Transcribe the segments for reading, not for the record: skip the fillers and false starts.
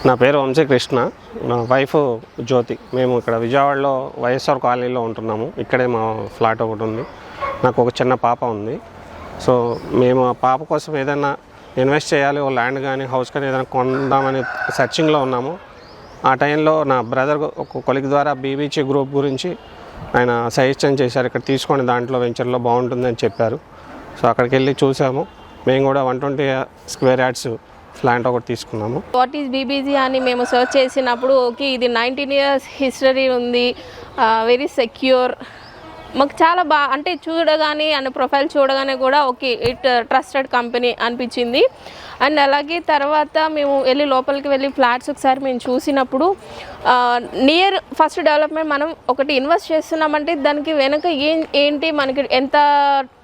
నా పేరు వంశీకృష్ణ, నా వైఫ్ జ్యోతి. మేము ఇక్కడ విజయవాడలో వైఎస్ఆర్ కాలనీలో ఉంటున్నాము. ఇక్కడే మా ఫ్లాట్ ఒకటి ఉంది. నాకు ఒక చిన్న పాప ఉంది. సో మేము ఆ పాప కోసం ఏదైనా ఇన్వెస్ట్ చేయాలి, ఓ ల్యాండ్ కానీ హౌస్ కానీ ఏదైనా కొందామని సెర్చింగ్లో ఉన్నాము. ఆ టైంలో నా బ్రదర్ ఒక కొలిగ్ ద్వారా బీబీసీ గ్రూప్ గురించి ఆయన సజెషన్ చేశారు. ఇక్కడ తీసుకొని దాంట్లో వెంచర్లో బాగుంటుందని చెప్పారు. సో అక్కడికి వెళ్ళి చూసాము. మేము కూడా 120 స్క్వేర్ యార్డ్స్ ఫ్లాట్ ఒకటి తీసుకున్నాము. వాట్ ఈజ్ బీబీజీ అని మేము సర్చ్ చేసినప్పుడు ఓకే ఇది 19 years హిస్టరీ ఉంది, వెరీ సెక్యూర్, మాకు చాలా అంటే చూడగానే అండ్ ప్రొఫైల్ చూడగానే కూడా ఓకే ఇట్ ట్రస్టెడ్ కంపెనీ అనిపించింది. అండ్ అలాగే తర్వాత మేము లోపలికి వెళ్ళి ఫ్లాట్స్ ఒకసారి మేము చూసినప్పుడు నియర్ ఫస్ట్ డెవలప్మెంట్ మనం ఒకటి ఇన్వెస్ట్ చేస్తున్నామంటే దానికి వెనక ఏంటి మనకి ఎంత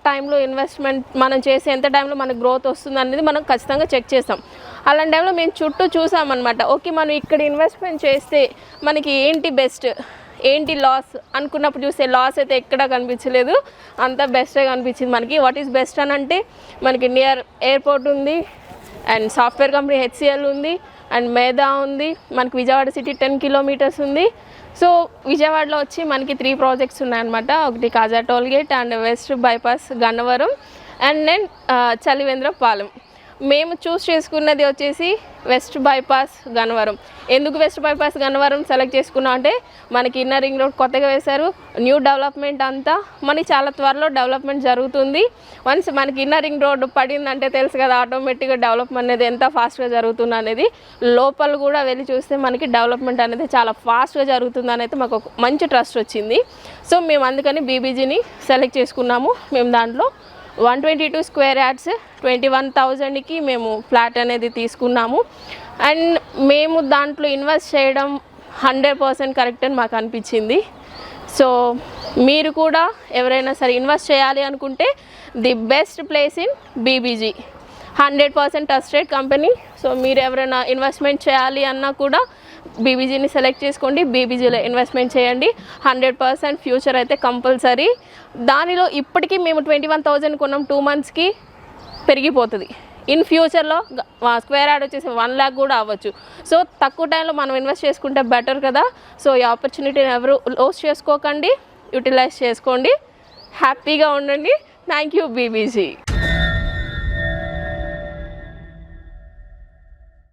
టైంలో ఇన్వెస్ట్మెంట్ మనం చేసి ఎంత టైంలో మనకు గ్రోత్ వస్తుంది అనేది మనం ఖచ్చితంగా చెక్ చేస్తాం. అలాంటి టైంలో మేము చుట్టూ చూసామన్నమాట. ఓకే మనం ఇక్కడ ఇన్వెస్ట్మెంట్ చేస్తే మనకి ఏంటి బెస్ట్, ఏంటి లాస్ అనుకున్నప్పుడు చూస్తే లాస్ అయితే ఎక్కడా కనిపించలేదు, అంతా బెస్టే కనిపించింది మనకి. వాట్ ఈస్ బెస్ట్ అని అంటే మనకి నియర్ ఎయిర్పోర్ట్ ఉంది, అండ్ సాఫ్ట్వేర్ కంపెనీ HCL ఉంది, అండ్ మేధా ఉంది, మనకి విజయవాడ సిటీ 10 kilometers ఉంది. సో విజయవాడలో వచ్చి మనకి 3 projects ఉన్నాయన్నమాట. ఒకటి Kaza tollgate and west bypass Gannavaram and then Chalivendrapalem. మేము చూస్ చేసుకున్నది వచ్చేసి వెస్ట్ బైపాస్ గన్నవరం. ఎందుకు వెస్ట్ బైపాస్ గన్నవరం సెలెక్ట్ చేసుకున్నాం అంటే మనకి ఇన్నర్ రింగ్ రోడ్ కొత్తగా వేశారు, న్యూ డెవలప్మెంట్ అంతా మనకి చాలా త్వరలో డెవలప్మెంట్ జరుగుతుంది. వన్స్ మనకి ఇన్నర్ రింగ్ రోడ్ పడిందంటే తెలుసు కదా ఆటోమేటిక్గా డెవలప్మెంట్ అనేది ఎంత ఫాస్ట్గా జరుగుతుంది అనేది. లోపల కూడా వెళ్ళి చూస్తే మనకి డెవలప్మెంట్ అనేది చాలా ఫాస్ట్గా జరుగుతుంది అనేది మాకు ఒక మంచి ట్రస్ట్ వచ్చింది. సో మేము అందుకని బీబీజీని సెలెక్ట్ చేసుకున్నాము. మేము దాంట్లో 122 స్క్వేర్ యార్డ్స్ 21,000కి మేము ఫ్లాట్ అనేది తీసుకున్నాము. అండ్ మేము దాంట్లో ఇన్వెస్ట్ చేయడం 100% కరెక్ట్ అని మాకు అనిపించింది. సో మీరు కూడా ఎవరైనా సరే ఇన్వెస్ట్ చేయాలి అనుకుంటే the best place in BBG, 100% trusted company. So మీరు ఎవరైనా ఇన్వెస్ట్మెంట్ చేయాలి అన్నా కూడా బీబీజీని సెలెక్ట్ చేసుకోండి, బీబీజీలో ఇన్వెస్ట్మెంట్ చేయండి. 100% ఫ్యూచర్ అయితే కంపల్సరీ. దానిలో ఇప్పటికీ మేము 21,000 కొన్నాం, 2 monthsకి పెరిగిపోతుంది. ఇన్ ఫ్యూచర్లో స్క్వేర్ యార్డ్ వచ్చేసి 1 lakh కూడా అవ్వచ్చు. సో తక్కువ టైంలో మనం ఇన్వెస్ట్ చేసుకుంటే బెటర్ కదా. సో ఈ ఆపర్చునిటీని ఎవరు లోస్ చేసుకోకండి, యూటిలైజ్ చేసుకోండి, హ్యాపీగా ఉండండి. Thank you BBG.